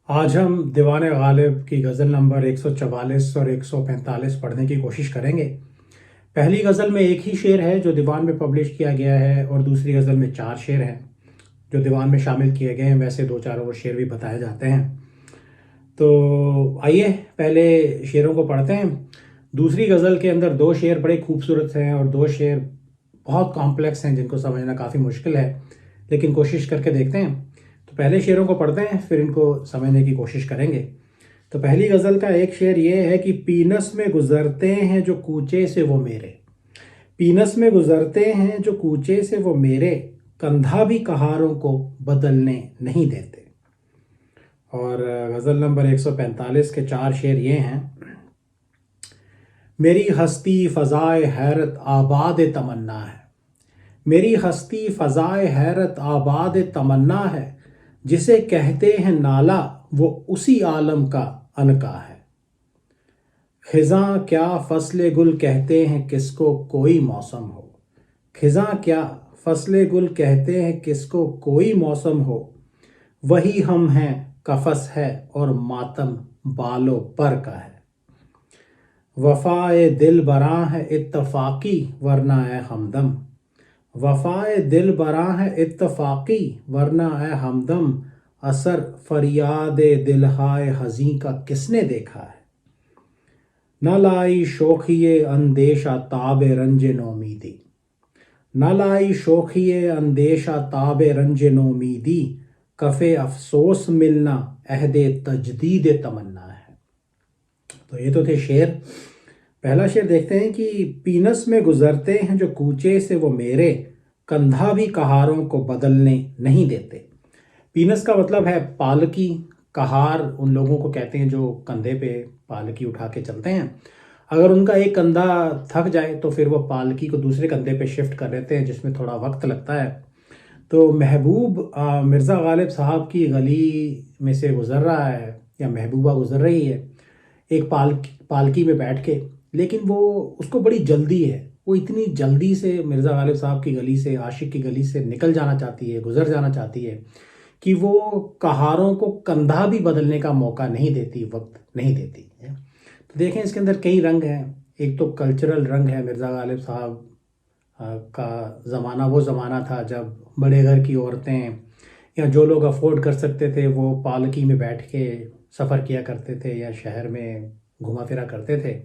आज हम दीवाने गालिब की गज़ल नंबर 144 और 145 पढ़ने की कोशिश करेंगे। पहली गज़ल में एक ही शेर है जो दीवान में पब्लिश किया गया है और दूसरी गज़ल में 4 शेर हैं जो दीवान में शामिल किए गए हैं। वैसे 2-4 और शेर भी बताए जाते हैं। तो आइए पहले शेरों को पढ़ते हैं। दूसरी गज़ल के अंदर 2 शेर बड़े खूबसूरत हैं और 2 शेर बहुत कॉम्प्लेक्स हैं जिनको समझना काफ़ी मुश्किल है, लेकिन कोशिश करके देखते हैं। तो पहले शेरों को पढ़ते हैं, फिर इनको समझने की कोशिश करेंगे। तो पहली गज़ल का एक शेर ये है कि पीनस में गुज़रते हैं जो कूचे से वो मेरे। पीनस में गुज़रते हैं जो कूचे से वो मेरे, कंधा भी कहारों को बदलने नहीं देते। और गज़ल नंबर 145 के 4 शेर ये हैं। मेरी हस्ती फ़ज़ाए हैरत आबाद तमन्ना है। मेरी हस्ती फ़ज़ाए हैरत आबाद तमन्ना है। जिसे कहते हैं नाला वो उसी आलम का अनका है। खिज़ां क्या फ़स्ल गुल कहते हैं किसको कोई मौसम हो। खिज़ां क्या फ़स्ल गुल कहते हैं किसको कोई मौसम हो। वही हम हैं कफ़स है और मातम बालों पर का है। वफ़ाए दिल बरां है इत्तफ़ाक़ी वरना है हमदम। वफ़ाए दिल बरां है इत्तफ़ाक़ी वरना है हमदम। असर फ़रियाद दिलहाए हज़ीं का किसने देखा है। न लाई शोखिए अंदेशा ताब रंज नोमीदी। न लाई शोखिए अंदेशा ताब रंज नोमीदी। कफ़े अफ़सोस मिलना अहदे तजदीद तमन्ना है। तो ये तो थे शेर। पहला शेर देखते हैं कि पीनस में गुज़रते हैं जो कूचे से वो मेरे, कंधा भी कहारों को बदलने नहीं देते। पीनस का मतलब है पालकी। कहार उन लोगों को कहते हैं जो कंधे पे पालकी उठा के चलते हैं। अगर उनका एक कंधा थक जाए तो फिर वो पालकी को दूसरे कंधे पे शिफ्ट कर देते हैं, जिसमें थोड़ा वक्त लगता है। तो महबूब मिर्ज़ा गालिब साहब की गली में से गुज़र रहा है या महबूबा गुज़र रही है एक पालकी में बैठ के, लेकिन वो उसको बड़ी जल्दी है। वो इतनी जल्दी से मिर्ज़ा गालिब साहब की गली से, आशिक की गली से निकल जाना चाहती है, गुज़र जाना चाहती है कि वो कहारों को कंधा भी बदलने का मौका नहीं देती, वक्त नहीं देती है। तो देखें इसके अंदर कई रंग हैं। एक तो कल्चरल रंग है। मिर्ज़ा गालिब साहब का ज़माना वो ज़माना था जब बड़े घर की औरतें या जो लोग अफोर्ड कर सकते थे वो पालकी में बैठ के सफ़र किया करते थे या शहर में घुमा फिरा करते थे।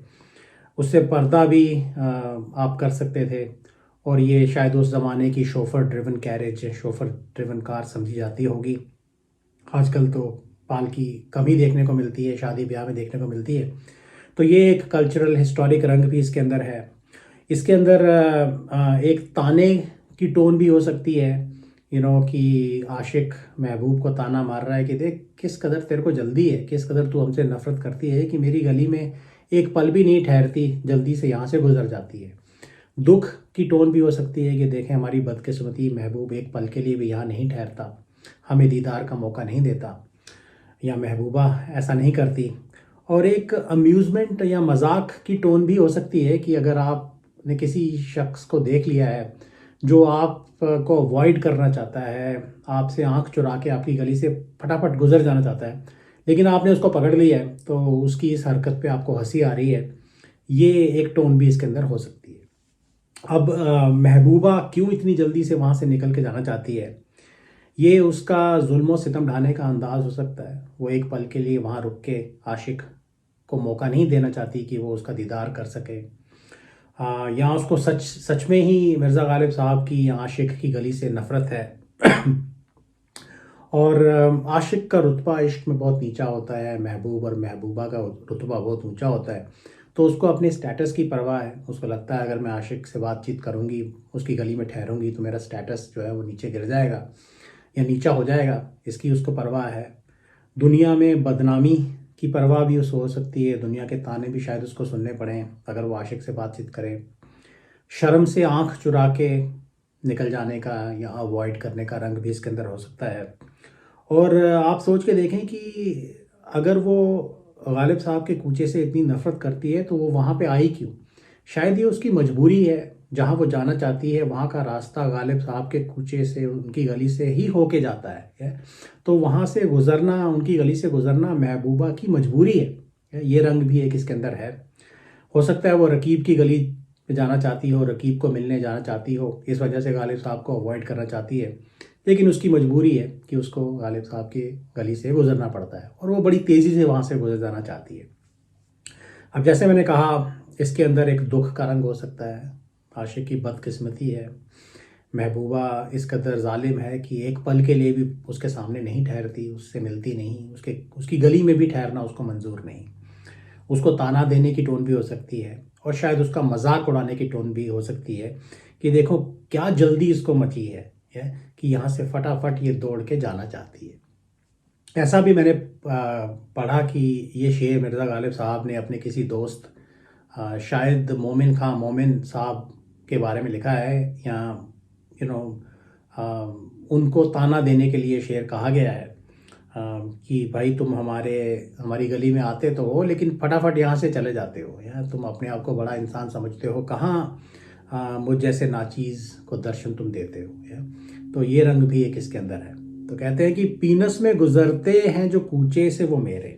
उससे पर्दा भी आप कर सकते थे। और ये शायद उस ज़माने की शोफ़र ड्रिवन कैरेज, शोफ़र ड्रिवन कार समझी जाती होगी। आजकल तो पालकी कम ही देखने को मिलती है, शादी ब्याह में देखने को मिलती है। तो ये एक कल्चरल हिस्टोरिक रंग भी इसके अंदर है। इसके अंदर एक ताने की टोन भी हो सकती है, कि आशिक महबूब को ताना मार रहा है कि देख किस कदर तेरे को जल्दी है, किस कदर तू हमसे नफरत करती है कि मेरी गली में एक पल भी नहीं ठहरती, जल्दी से यहाँ से गुजर जाती है। दुख की टोन भी हो सकती है कि देखें हमारी बदकिस्मती, महबूब एक पल के लिए भी यहाँ नहीं ठहरता, हमें दीदार का मौका नहीं देता, या महबूबा ऐसा नहीं करती। और एक अम्यूज़मेंट या मजाक की टोन भी हो सकती है कि अगर आपने किसी शख्स को देख लिया है जो आप को अवॉइड करना चाहता है, आपसे आंख चुरा के आपकी गली से फटाफट गुजर जाना चाहता है, लेकिन आपने उसको पकड़ लिया है तो उसकी इस हरकत पे आपको हंसी आ रही है, ये एक टोन भी इसके अंदर हो सकती है। अब महबूबा क्यों इतनी जल्दी से वहाँ से निकल के जाना चाहती है, ये उसका जुल्म सितम ढाने का अंदाज़ हो सकता है। वो एक पल के लिए वहाँ रुक के आशिक को मौका नहीं देना चाहती कि वो उसका दीदार कर सके। यहाँ उसको सच सच में ही मिर्ज़ा गालिब साहब की आशिक की गली से नफ़रत है। और आशिक का रुतबा इश्क में बहुत नीचा होता है, महबूब और महबूबा का रुतबा बहुत ऊंचा होता है। तो उसको अपने स्टेटस की परवाह है। उसको लगता है अगर मैं आशिक से बातचीत करूँगी, उसकी गली में ठहरूंगी तो मेरा स्टेटस जो है वो नीचे गिर जाएगा या नीचा हो जाएगा, इसकी उसको परवाह है। दुनिया में बदनामी की परवाह भी उसको हो सकती है। दुनिया के ताने भी शायद उसको सुनने पड़ें अगर वो आशिक से बातचीत करे। शर्म से आंख चुरा के निकल जाने का या अवॉइड करने का रंग भी इसके अंदर हो सकता है। और आप सोच के देखें कि अगर वो गालिब साहब के कूचे से इतनी नफ़रत करती है तो वो वहाँ पे आई क्यों। शायद ये उसकी मजबूरी है। जहाँ वो जाना चाहती है वहाँ का रास्ता गालिब साहब के कूचे से, उनकी गली से ही होके जाता है। तो वहाँ से गुज़रना, उनकी गली से गुज़रना महबूबा की मजबूरी है। ये रंग भी एक इसके अंदर है। हो सकता है वो रकीब की गली पे जाना चाहती हो, रकीब को मिलने जाना चाहती हो, इस वजह से गालिब साहब को अवॉइड करना चाहती है, लेकिन उसकी मजबूरी है कि उसको गालिब साहब की गली से गुजरना पड़ता है और वो बड़ी तेज़ी से वहाँ से गुजर जाना चाहती है। अब जैसे मैंने कहा, इसके अंदर एक दुख का रंग हो सकता है, आशिक की बदकिस्मती है। महबूबा इस कदर ज़ालिम है कि एक पल के लिए भी उसके सामने नहीं ठहरती, उससे मिलती नहीं, उसकी गली में भी ठहरना उसको मंजूर नहीं। उसको ताना देने की टोन भी हो सकती है और शायद उसका मजाक उड़ाने की टोन भी हो सकती है कि देखो क्या जल्दी इसको मची है कि यहाँ से फटाफट ये दौड़ के जाना चाहती है। ऐसा भी मैंने पढ़ा कि ये शेर मिर्ज़ा गालिब साहब ने अपने किसी दोस्त शायद मोमिन साहब के बारे में लिखा है, या यू नो उनको ताना देने के लिए शेर कहा गया है कि भाई तुम हमारी गली में आते तो हो लेकिन फटाफट यहाँ से चले जाते हो, या तुम अपने आप को बड़ा इंसान समझते हो, कहाँ मुझ जैसे नाचीज़ को दर्शन तुम देते हो। या तो ये रंग भी एक इसके अंदर है। तो कहते हैं कि पीनस में गुजरते हैं जो कूचे से वो मेरे,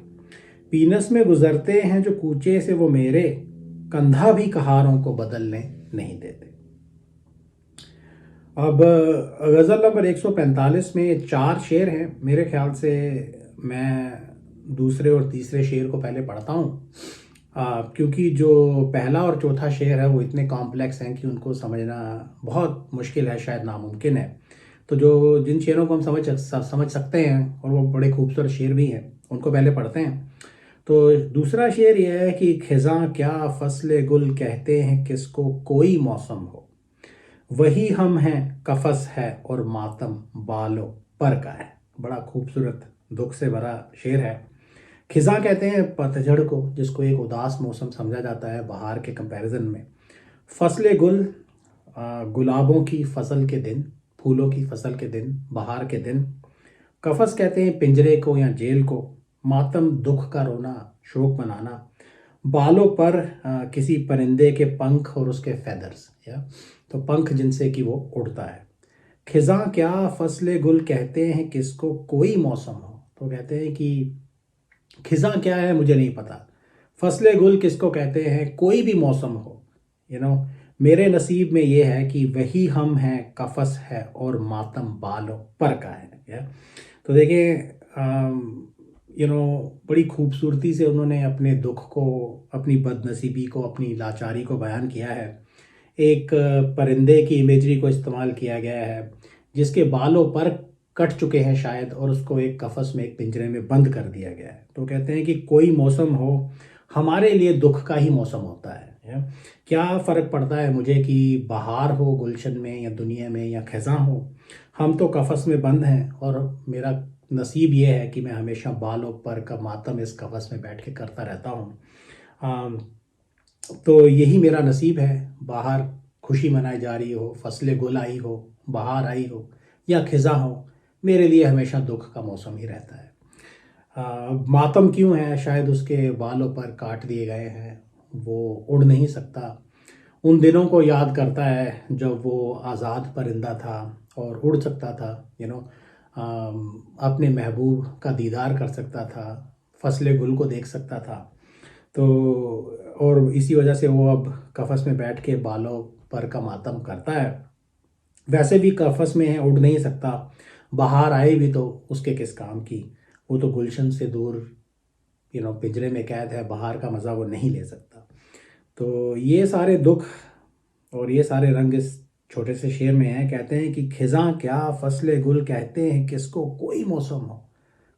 पीनस में गुजरते हैं जो कूचे से वो मेरे, कंधा भी कहारों को बदलने नहीं देते। अब गज़ल नंबर 145 में 4 शेर हैं। मेरे ख्याल से मैं दूसरे और तीसरे शेर को पहले पढ़ता हूँ, क्योंकि जो पहला और चौथा शेर है वो इतने कॉम्प्लेक्स हैं कि उनको समझना बहुत मुश्किल है, शायद नामुमकिन है। तो जिन शेरों को हम समझ सकते हैं और वो बड़े खूबसूरत शेर भी हैं, उनको पहले पढ़ते हैं। तो दूसरा शेर यह है कि खिज़ां क्या फसले गुल कहते हैं किसको कोई मौसम हो, वही हम हैं कफस है और मातम बालों पर का है। बड़ा खूबसूरत दुख से भरा शेर है। खिज़ां कहते हैं पतझड़ को, जिसको एक उदास मौसम समझा जाता है बहार के कंपैरिजन में। फसले गुल, गुलाबों की फसल के दिन, फूलों की फसल के दिन, बहार के दिन। कफस कहते हैं पिंजरे को या जेल को। मातम दुख का रोना, शोक मनाना। बालों पर किसी परिंदे के पंख और उसके फेदर्स, या तो पंख जिनसे कि वो उड़ता है। खिज़ां क्या फसले गुल कहते हैं किसको कोई मौसम हो। तो कहते हैं कि खिज़ां क्या है मुझे नहीं पता, फसले गुल किसको कहते हैं कोई भी मौसम हो, मेरे नसीब में ये है कि वही हम हैं कफस है और मातम बालों पर का है। तो देखिए बड़ी खूबसूरती से उन्होंने अपने दुख को, अपनी बदनसीबी को, अपनी लाचारी को बयान किया है। एक परिंदे की इमेजरी को इस्तेमाल किया गया है जिसके बालों पर कट चुके हैं शायद, और उसको एक कफस में, एक पिंजरे में बंद कर दिया गया है। तो कहते हैं कि कोई मौसम हो, हमारे लिए दुख का ही मौसम होता है। क्या फ़र्क पड़ता है मुझे कि बहार हो गुलशन में या दुनिया में या खिज़ां हो, हम तो कफस में बंद हैं और मेरा नसीब ये है कि मैं हमेशा बालों पर का मातम इस कफस में बैठ के करता रहता हूँ। तो यही मेरा नसीब है, बाहर खुशी मनाई जा रही हो, फसलें गुल आई हो, बहार आई हो या खिज़ां हो, मेरे लिए हमेशा दुख का मौसम ही रहता है। मातम क्यों है, शायद उसके बालों पर काट दिए गए हैं, वो उड़ नहीं सकता। उन दिनों को याद करता है जब वो आज़ाद परिंदा था और उड़ सकता था, अपने महबूब का दीदार कर सकता था, फसलें गुल को देख सकता था। तो और इसी वजह से वो अब कफस में बैठ के बालों पर का मातम करता है। वैसे भी कफस में है, उड़ नहीं सकता, बाहर आए भी तो उसके किस काम की, वो तो गुलशन से दूर पिंजरे में कैद है, बाहर का मज़ा वो नहीं ले सकता। तो ये सारे दुख और ये सारे रंग इस छोटे से शेर में हैं। कहते हैं कि खिज़ां क्या फसले गुल कहते हैं किसको कोई मौसम हो,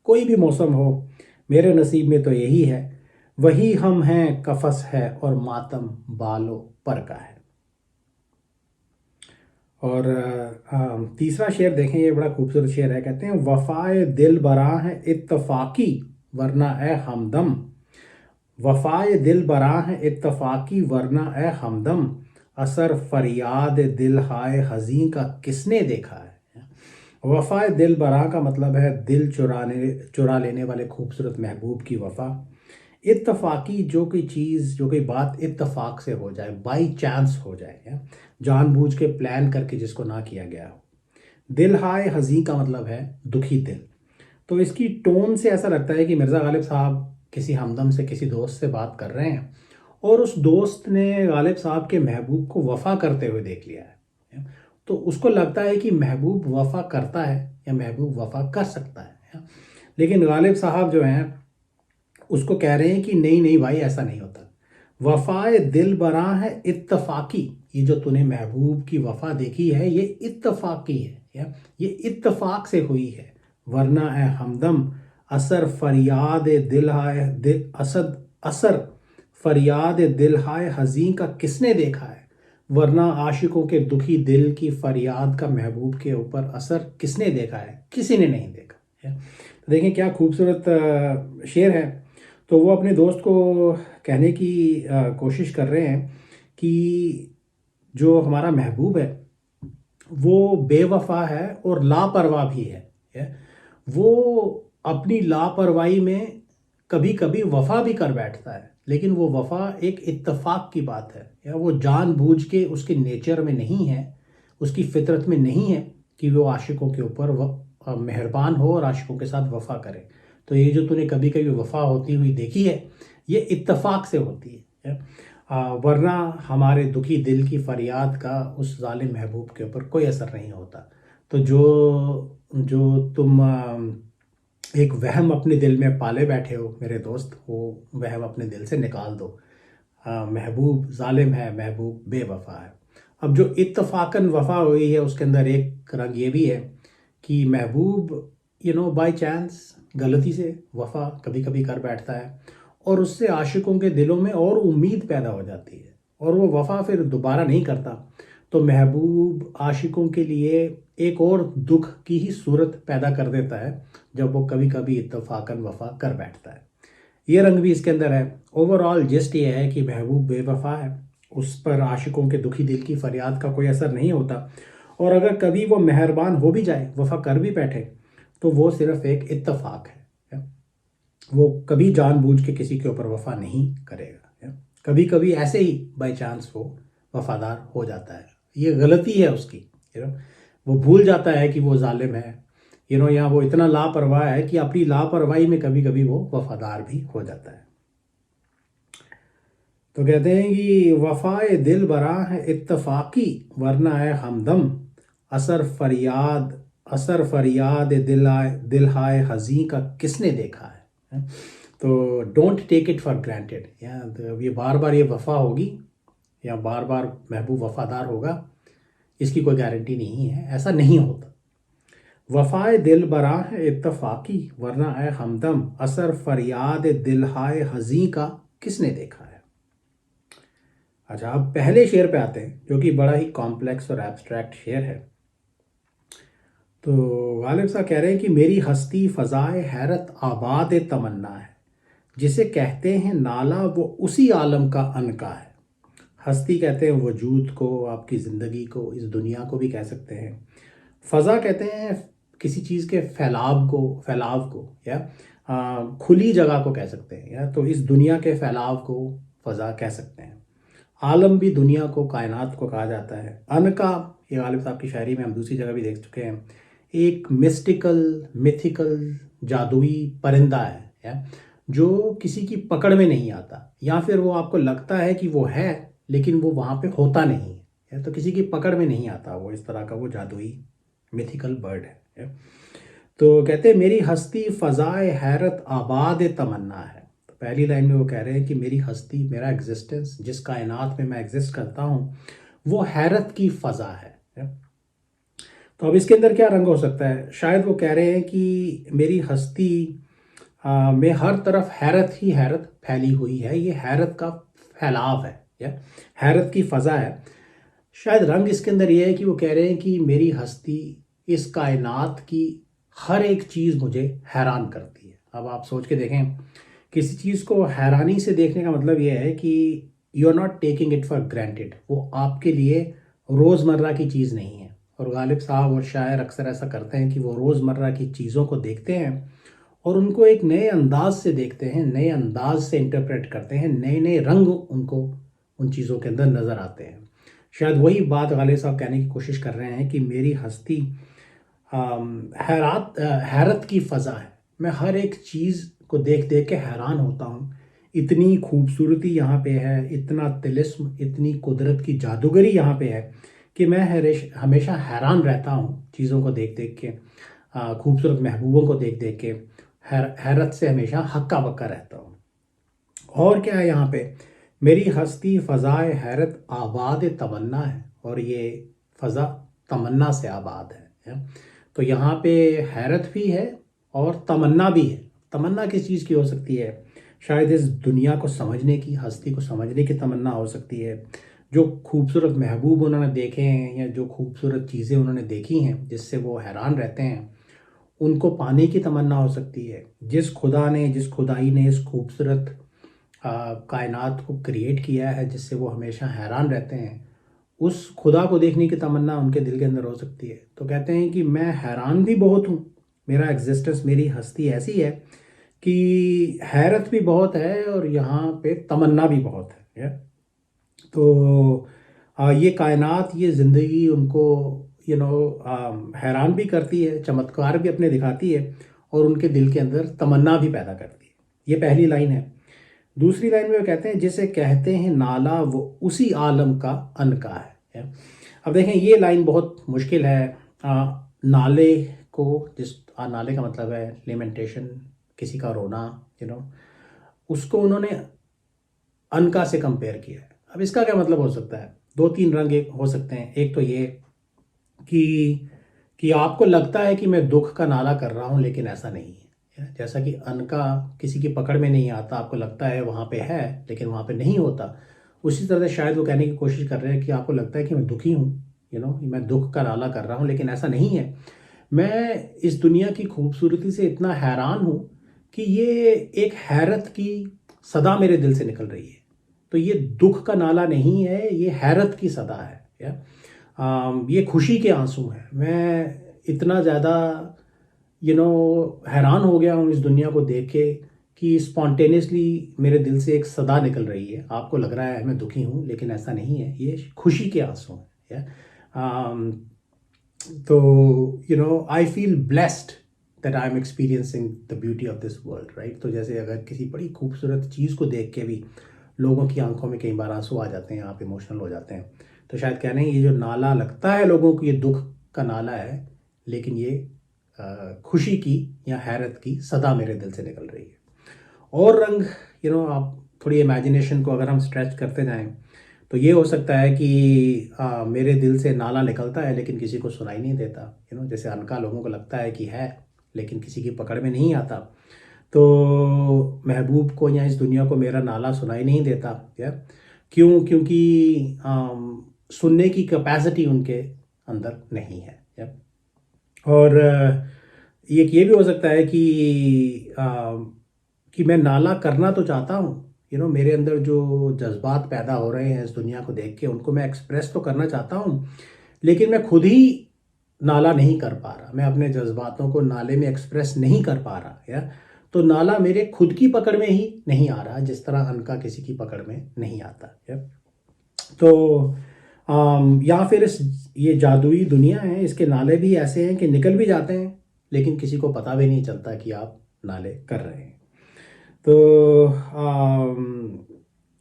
कोई भी मौसम हो, मेरे नसीब में तो यही है, वही हम हैं कफस है और मातम बालों पर का है। और तीसरा शेर देखें, ये बड़ा खूबसूरत शेर है। कहते हैं वफ़ाए दिल बरा है इत्तफ़ाक़ी वरना ए हमदम, वफ़ाए दिल बरा है इत्तफ़ाक़ी वरना ए हमदम, असर फरियाद दिल हाय हज़ीं का किसने देखा है। वफ़ाए दिल बरा का मतलब है दिल चुरा लेने वाले खूबसूरत महबूब की वफ़ा। इत्तफाकी जो कोई चीज़, जो कोई बात इत्तफाक से हो जाए, बाई चांस हो जाए, या जानबूझ के प्लान करके जिसको ना किया गया हो। दिल हाय हज़ी का मतलब है दुखी दिल। तो इसकी टोन से ऐसा लगता है कि मिर्ज़ा गालिब साहब किसी हमदम से, किसी दोस्त से बात कर रहे हैं और उस दोस्त ने गालिब साहब के महबूब को वफ़ा करते हुए देख लिया है। तो उसको लगता है कि महबूब वफ़ा करता है या महबूब वफ़ा कर सकता है। लेकिन गालिब साहब जो हैं उसको कह रहे हैं कि नहीं नहीं भाई, ऐसा नहीं होता। वफ़ाए दिल बरा है इत्तफाकी, ये जो तूने महबूब की वफ़ा देखी है ये इत्तफाकी है, या ये इत्तफाक से हुई है। वरना ए हमदम असर फरियाद दिल हाय दिल असद असर फरियाद दिल हाय हज़ीं का किसने देखा है। वरना आशिकों के दुखी दिल की फरियाद का महबूब के ऊपर असर किसने देखा है, किसी ने नहीं देखा है। तो देखें क्या खूबसूरत शेर है। तो वो अपने दोस्त को कहने की कोशिश कर रहे हैं कि जो हमारा महबूब है वो बेवफा है और लापरवाह भी है। वो अपनी लापरवाही में कभी कभी वफा भी कर बैठता है, लेकिन वो वफा एक इत्तेफाक की बात है, या वो जानबूझ के उसके नेचर में नहीं है, उसकी फितरत में नहीं है कि वो आशिकों के ऊपर मेहरबान हो और आशिकों के साथ वफा करे। तो ये जो तूने कभी कभी वफा होती हुई देखी है ये इत्तेफाक से होती है। वरना हमारे दुखी दिल की फरियाद का उस जालिम महबूब के ऊपर कोई असर नहीं होता। तो जो जो तुम एक वहम अपने दिल में पाले बैठे हो मेरे दोस्त, वो वहम अपने दिल से निकाल दो। महबूब जालिम है, महबूब बेवफा है। अब जो इत्तफाकन वफा हुई है उसके अंदर एक रंग ये भी है कि महबूब बाय चांस गलती से वफा कभी कभी कर बैठता है और उससे आशिकों के दिलों में और उम्मीद पैदा हो जाती है और वो वफा फिर दोबारा नहीं करता। तो महबूब आशिकों के लिए एक और दुख की ही सूरत पैदा कर देता है जब वो कभी कभी इत्तफाकन वफा कर बैठता है। ये रंग भी इसके अंदर है। ओवरऑल जस्ट ये है कि महबूब बेवफा है, उस पर आशिकों के दुखी दिल की फरियाद का कोई असर नहीं होता, और अगर कभी वो मेहरबान हो भी जाए, वफा कर भी बैठे, तो वो सिर्फ एक इत्तफाक है। वो कभी जानबूझ के किसी के ऊपर वफा नहीं करेगा। कभी कभी ऐसे ही बाय चांस वो वफादार हो जाता है, ये गलती है उसकी। वो भूल जाता है कि वो जालिम है, या वो इतना लापरवाह है कि अपनी लापरवाही में कभी कभी वो वफादार भी हो जाता है। तो कहते हैं कि वफाए दिल बरा है इत्तफाकी, वरना है हमदम असर फरियाद दिल हाय हज़ी का किसने देखा है। तो don't take it for granted, या तो ये बार बार ये वफा होगी या बार बार महबूब वफादार होगा, इसकी कोई गारंटी नहीं है, ऐसा नहीं होता। वफाए दिल बरा है इत्तफाकी, वरना है हमदम असर फरियाद दिल हाय हज़ी का किसने देखा है। अच्छा, अब पहले शेर पे आते हैं जो कि बड़ा ही कॉम्प्लेक्स और एब्स्ट्रैक्ट शेर है। तो गालिब साहब कह रहे हैं कि मेरी हस्ती फ़ज़ाए हैरत आबाद तमन्ना है, जिसे कहते हैं नाला वो उसी आलम का अनका है। हस्ती कहते हैं वजूद को, आपकी ज़िंदगी को, इस दुनिया को भी कह सकते हैं। फ़ज़ा कहते हैं किसी चीज़ के फैलाव को या खुली जगह को कह सकते हैं, या तो इस दुनिया के फैलाव को फ़ज़ा कह सकते हैं। आलम भी दुनिया को, कायनात को कहा जाता है। अनका, ये गालिब साहब की शायरी में हम दूसरी जगह भी देख चुके हैं, एक मिस्टिकल, मिथिकल, जादुई परिंदा है, या जो किसी की पकड़ में नहीं आता, या फिर वो आपको लगता है कि वो है लेकिन वो वहाँ पे होता नहीं है, तो किसी की पकड़ में नहीं आता, वो इस तरह का वो जादुई मिथिकल बर्ड है। तो कहते हैं मेरी हस्ती फ़ज़ाए हैरत आबाद तमन्ना है। तो पहली लाइन में वो कह रहे हैं कि मेरी हस्ती, मेरा एग्जिस्टेंस, जिस कायनात में मैं एग्जिस्ट करता हूँ, वो हैरत की फ़ज़ा है। तो अब इसके अंदर क्या रंग हो सकता है। शायद वो कह रहे हैं कि मेरी हस्ती में हर तरफ हैरत ही हैरत फैली हुई है, ये हैरत का फैलाव है या हैरत की फ़ज़ा है। शायद रंग इसके अंदर ये है कि वो कह रहे हैं कि मेरी हस्ती, इस कायनात की हर एक चीज़ मुझे हैरान करती है। अब आप सोच के देखें, किसी चीज़ को हैरानी से देखने का मतलब ये है कि you are not taking it for granted, वो आपके लिए रोज़मर्रा की चीज़ नहीं है। और गालिब साहब और शायर अक्सर ऐसा करते हैं कि वो रोज़मर्रा की चीज़ों को देखते हैं और उनको एक नए अंदाज से देखते हैं, नए अंदाज से इंटरप्रेट करते हैं, नए नए रंग उनको उन चीज़ों के अंदर नज़र आते हैं। शायद वही बात गालिब साहब कहने की कोशिश कर रहे हैं कि मेरी हस्ती हैरत की फ़ज़ा है। मैं हर एक चीज़ को देख देख के हैरान होता हूँ। इतनी खूबसूरती यहाँ पे है, इतना तिलिस्म, इतनी कुदरत की जादूगरी यहाँ पे है कि मैं हमेशा हैरान रहता हूँ चीज़ों को देख देख के, खूबसूरत महबूबों को देख देख के हैरत से हमेशा हक्का बक्का रहता हूँ। और क्या है यहाँ पे, मेरी हस्ती फ़ज़ाए हैरत आबाद तमन्ना है, और ये फ़ज़ा तमन्ना से आबाद है। तो यहाँ पे हैरत भी है और तमन्ना भी है। तमन्ना किस चीज़ की हो सकती है? शायद इस दुनिया को समझने की, हस्ती को समझने की तमन्ना हो सकती है। जो खूबसूरत महबूब उन्होंने देखे हैं या जो खूबसूरत चीज़ें उन्होंने देखी हैं जिससे वो हैरान रहते हैं, उनको पाने की तमन्ना हो सकती है। जिस खुदा ने, जिस खुदाई ने इस खूबसूरत कायनात को क्रिएट किया है जिससे वो हमेशा हैरान रहते हैं, उस खुदा को देखने की तमन्ना उनके दिल के अंदर हो सकती है। तो कहते हैं कि मैं हैरान भी बहुत हूँ, मेरा एग्जिस्टेंस, मेरी हस्ती ऐसी है कि हैरत भी बहुत है और यहाँ पे तमन्ना भी बहुत है। तो ये कायनात, ये ज़िंदगी उनको हैरान भी करती है, चमत्कार भी अपने दिखाती है और उनके दिल के अंदर तमन्ना भी पैदा करती है। ये पहली लाइन है। दूसरी लाइन में वो कहते हैं जिसे कहते हैं नाला वो उसी आलम का अनका है। अब देखें, ये लाइन बहुत मुश्किल है। नाले को, जिस नाले का मतलब है लेमेंटेशन, किसी का रोना, उसको उन्होंने अनका से कंपेयर किया है। अब इसका क्या मतलब हो सकता है? दो तीन रंग एक हो सकते हैं। एक तो ये कि आपको लगता है कि मैं दुख का नाला कर रहा हूँ लेकिन ऐसा नहीं है। जैसा कि अनका किसी की पकड़ में नहीं आता, आपको लगता है वहाँ पे है लेकिन वहाँ पे नहीं होता। उसी तरह से शायद वो कहने की कोशिश कर रहे हैं कि आपको लगता है कि मैं दुखी हूँ, मैं दुख का नाला कर रहा हूँ लेकिन ऐसा नहीं है। मैं इस दुनिया की खूबसूरती से इतना हैरान हूँ कि ये एक हैरत की सदा मेरे दिल से निकल रही है। तो ये दुख का नाला नहीं है, ये हैरत की सदा है। ये खुशी के आंसू हैं। मैं इतना ज़्यादा हैरान हो गया हूँ इस दुनिया को देख के कि स्पॉन्टेनियसली मेरे दिल से एक सदा निकल रही है। आपको लग रहा है मैं दुखी हूँ लेकिन ऐसा नहीं है, ये खुशी के आंसू हैं। तो I feel blessed that I am experiencing the beauty of this world, right. तो जैसे अगर किसी बड़ी खूबसूरत चीज़ को देख के भी लोगों की आंखों में कई बार आंसू आ जाते हैं, आप इमोशनल हो जाते हैं, तो शायद कहने ये जो नाला लगता है लोगों को ये दुख का नाला है, लेकिन ये खुशी की या हैरत की सदा मेरे दिल से निकल रही है। और रंग, आप थोड़ी इमेजिनेशन को अगर हम स्ट्रेच करते जाएं तो ये हो सकता है कि मेरे दिल से नाला निकलता है लेकिन किसी को सुनाई नहीं देता। जैसे अनका लोगों को लगता है कि है लेकिन किसी की पकड़ में नहीं आता। तो महबूब को या इस दुनिया को मेरा नाला सुनाई नहीं देता। या क्योंकि सुनने की कैपेसिटी उनके अंदर नहीं है। या और ये भी हो सकता है कि मैं नाला करना तो चाहता हूँ, मेरे अंदर जो जज्बात पैदा हो रहे हैं इस दुनिया को देख के, उनको मैं एक्सप्रेस तो करना चाहता हूँ लेकिन मैं खुद ही नाला नहीं कर पा रहा। मैं अपने जज्बातों को नाले में एक्सप्रेस नहीं कर पा रहा। या तो नाला मेरे खुद की पकड़ में ही नहीं आ रहा, जिस तरह अनका किसी की पकड़ में नहीं आता। या तो या फिर ये जादुई दुनिया है, इसके नाले भी ऐसे हैं कि निकल भी जाते हैं लेकिन किसी को पता भी नहीं चलता कि आप नाले कर रहे हैं। तो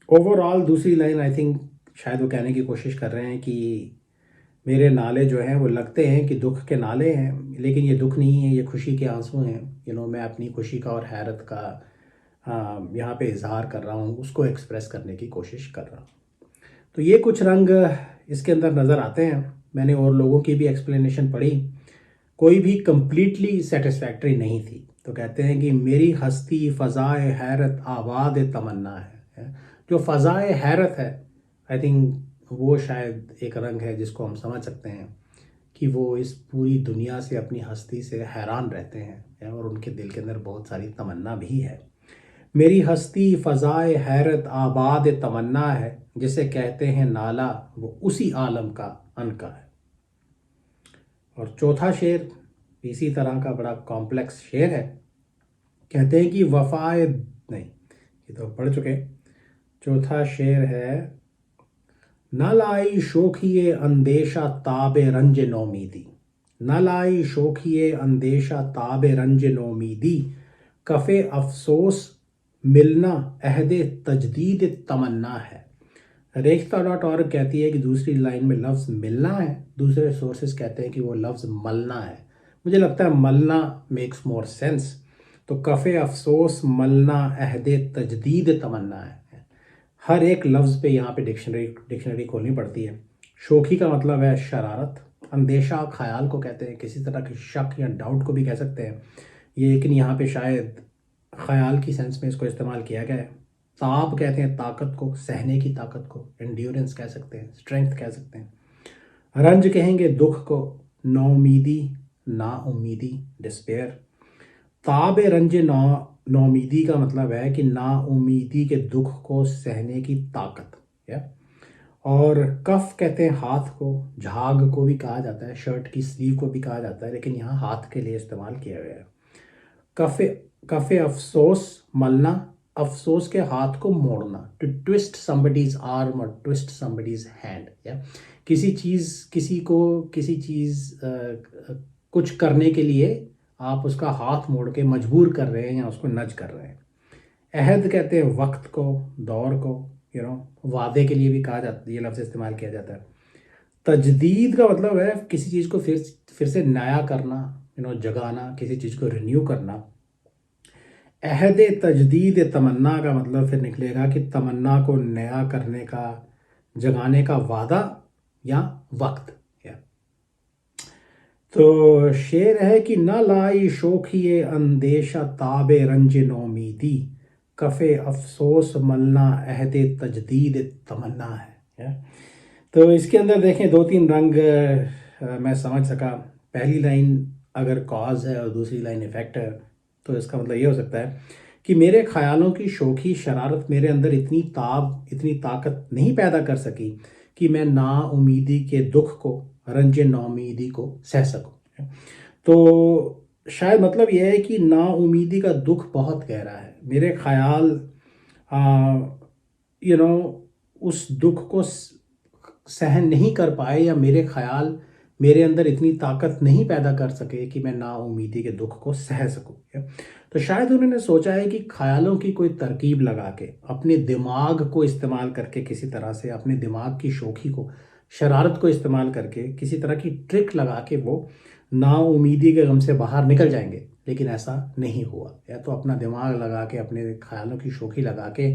ओवरऑल दूसरी लाइन आई थिंक शायद वो कहने की कोशिश कर रहे हैं कि मेरे नाले जो हैं वो लगते हैं कि दुख के नाले हैं लेकिन ये दुख नहीं है, ये खुशी के आंसू हैं। मैं अपनी खुशी का और हैरत का यहाँ पे इजहार कर रहा हूँ, उसको एक्सप्रेस करने की कोशिश कर रहा हूँ। तो ये कुछ रंग इसके अंदर नज़र आते हैं। मैंने और लोगों की भी एक्सप्लेनेशन पढ़ी, कोई भी कंप्लीटली सेटिस्फैक्ट्री नहीं थी। तो कहते हैं कि मेरी हस्ती फ़ज़ाए हैरत आबाद तमन्ना है। जो फ़ज़ाए हैरत है, आई थिंक वो शायद एक रंग है जिसको हम समझ सकते हैं कि वो इस पूरी दुनिया से, अपनी हस्ती से हैरान रहते हैं और उनके दिल के अंदर बहुत सारी तमन्ना भी है। मेरी हस्ती फ़ज़ाए हैरत आबाद तमन्ना है, जिसे कहते हैं नाला वो उसी आलम का अनका है। और चौथा शेर इसी तरह का बड़ा कॉम्प्लेक्स शेर है कहते हैं कि वफाए नहीं, ये तो पढ़ चुके। चौथा शेर है, न लाई शोखिए अंदेशा ताबे रंज नौमीदी, न लाई शोखिए अंदेशा ताबे रंज नौमीदी, कफ़े अफसोस मिलना अहदे तजदीद तमन्ना है। रेख्ता.org कहती है कि दूसरी लाइन में लफ्ज़ मिलना है, दूसरे सोर्सेज कहते हैं कि वो लफ्ज़ मलना है। मुझे लगता है मलना मेक्स मोर सेंस। तो कफ़े अफसोस मलना अहदे तजदीद तमन्ना है। हर एक लफ्ज़ पे यहाँ पे डिक्शनरी खोलनी पड़ती है। शोखी का मतलब है शरारत, अंदेशा ख्याल को कहते हैं, किसी तरह के शक या डाउट को भी कह सकते हैं ये, लेकिन यहाँ पे शायद ख्याल की सेंस में इसको इस्तेमाल किया गया है। ताब कहते हैं ताकत को, सहने की ताकत को, एंड्योरेंस कह सकते हैं, स्ट्रेंथ कह सकते हैं। रंज कहेंगे दुख को, नौमीदी नाउमीदी, डिस्पेयर। ताब रंज नौमीदी का मतलब है कि नाउमीदी के दुख को सहने की ताकत, या। और कफ कहते हैं हाथ को, झाग को भी कहा जाता है, शर्ट की स्लीव को भी कहा जाता है, लेकिन यहाँ हाथ के लिए इस्तेमाल किया गया है। कफ़े कफ़े अफसोस मलना, अफसोस के हाथ को मोड़ना, टू ट्विस्ट समबडीज आर्म और ट्विस्ट समबडीज हैंड, या किसी चीज़ कुछ करने के लिए आप उसका हाथ मोड़ के मजबूर कर रहे हैं या उसको नज कर रहे हैं। अहद कहते हैं वक्त को, दौर को, वादे के लिए भी कहा जाता है, ये लफ्ज़ इस्तेमाल किया जाता है। तजदीद का मतलब है किसी चीज़ को फिर से नया करना, जगाना, किसी चीज़ को रिन्यू करना। अहद तजदीद तमन्ना का मतलब फिर निकलेगा कि तमन्ना को नया करने का, जगाने का वादा या वक्त, या। तो शेर है कि न लाई शोखिए अंदेशा ताबे रंज नौमीदी, कफ़े अफसोस मलना अहद तजदीद तमन्ना है, या? तो इसके अंदर देखें दो तीन रंग मैं समझ सका। पहली लाइन अगर कॉज है और दूसरी लाइन इफ़ेक्ट है, तो इसका मतलब ये हो सकता है कि मेरे ख्यालों की शोखी शरारत मेरे अंदर इतनी ताकत नहीं पैदा कर सकी कि मैं नाउमीदी के दुख को, रंज नाउमीदी को सह सकूं। तो शायद मतलब यह है कि नाउमीदी का दुख बहुत गहरा है, मेरे ख्याल उस दुख को सहन नहीं कर पाए, या मेरे ख्याल मेरे अंदर इतनी ताकत नहीं पैदा कर सके कि मैं नाउमीदी के दुख को सह सकूं। तो शायद उन्होंने सोचा है कि ख्यालों की कोई तरकीब लगा के, अपने दिमाग को इस्तेमाल करके, किसी तरह से अपने दिमाग की शोखी को, शरारत को इस्तेमाल करके, किसी तरह की ट्रिक लगा के वो नाउमीदी के गम से बाहर निकल जाएंगे, लेकिन ऐसा नहीं हुआ। या तो अपना दिमाग लगा के, अपने ख्यालों की शोखी लगा के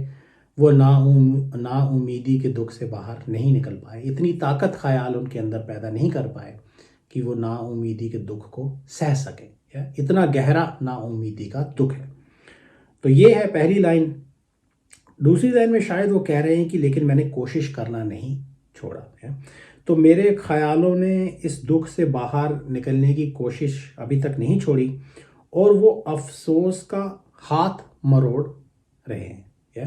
वो नाउमीदी के दुख से बाहर नहीं निकल पाए, इतनी ताकत ख्याल उनके अंदर पैदा नहीं कर पाए कि वो नाउमीदी के दुख को सह सके, या इतना गहरा नाउमीदी का दुख है। तो ये है पहली लाइन। दूसरी लाइन में शायद वो कह रहे हैं कि लेकिन मैंने कोशिश करना नहीं छोड़ा है, तो मेरे ख्यालों ने इस दुख से बाहर निकलने की कोशिश अभी तक नहीं छोड़ी, और वो अफसोस का हाथ मरोड़ रहे हैं, या।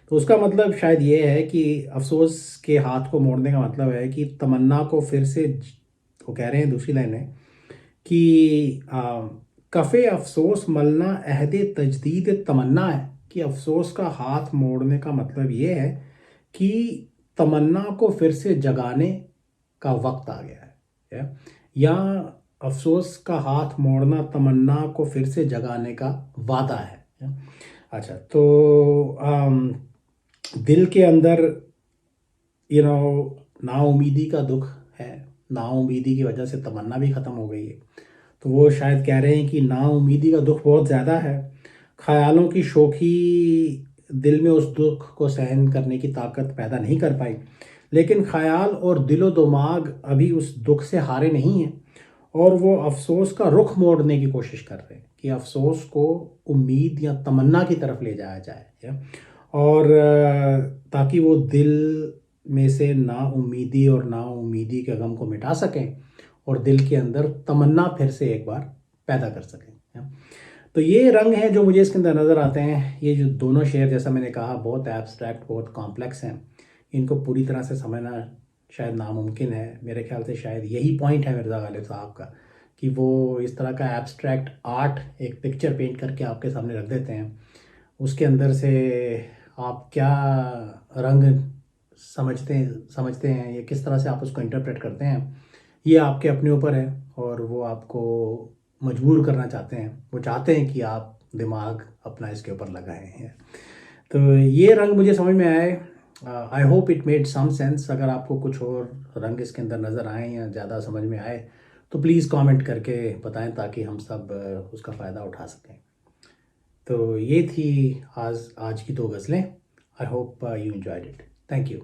तो उसका मतलब शायद ये है कि अफसोस के हाथ को मोड़ने का मतलब है कि तमन्ना को फिर से, वो कह रहे हैं दूसरी लाइन में कि कफ़े अफसोस मलना अहदे तजदीद तमन्ना है, कि अफसोस का हाथ मोड़ने का मतलब ये है कि तमन्ना को फिर से जगाने का वक्त आ गया है, या अफसोस का हाथ मोड़ना तमन्ना को फिर से जगाने का वादा है, या? अच्छा, तो दिल के अंदर नाउमीदी का दुख है, नाउमीदी की वजह से तमन्ना भी ख़त्म हो गई है। तो वो शायद कह रहे हैं कि नाउमीदी का दुख बहुत ज़्यादा है, ख्यालों की शोखी दिल में उस दुख को सहन करने की ताकत पैदा नहीं कर पाई, लेकिन ख्याल और दिलो दिमाग अभी उस दुख से हारे नहीं हैं, और वो अफसोस का रुख मोड़ने की कोशिश कर रहे हैं कि अफसोस को उम्मीद या तमन्ना की तरफ ले जाया जाए, या? और ताकि वो दिल में से नाउमीदी और नाउमीदी के गम को मिटा सकें और दिल के अंदर तमन्ना फिर से एक बार पैदा कर सकें, या? तो ये रंग हैं जो मुझे इसके अंदर नज़र आते हैं। ये जो दोनों शेर, जैसा मैंने कहा, बहुत एब्स्ट्रैक्ट, बहुत कॉम्प्लेक्स हैं, इनको पूरी तरह से समझना शायद नामुमकिन है। मेरे ख्याल से शायद यही पॉइंट है मिर्ज़ा गालिब साहब का, कि वो इस तरह का एब्स्ट्रैक्ट आर्ट एक पिक्चर पेंट करके आपके सामने रख देते हैं, उसके अंदर से आप क्या रंग समझते हैं, ये किस तरह से आप उसको इंटरप्रेट करते हैं, ये आपके अपने ऊपर है। और वो आपको मजबूर करना चाहते हैं, वो चाहते हैं कि आप दिमाग अपना इसके ऊपर लगाएं हैं। तो ये रंग मुझे समझ में आए। I hope it made some sense. अगर आपको कुछ और रंग इसके अंदर नज़र आए या ज़्यादा समझ में आए तो प्लीज़ कमेंट करके बताएं, ताकि हम सब उसका फ़ायदा उठा सकें। तो ये थी आज की 2 गज़लें। I hope you enjoyed it. Thank you.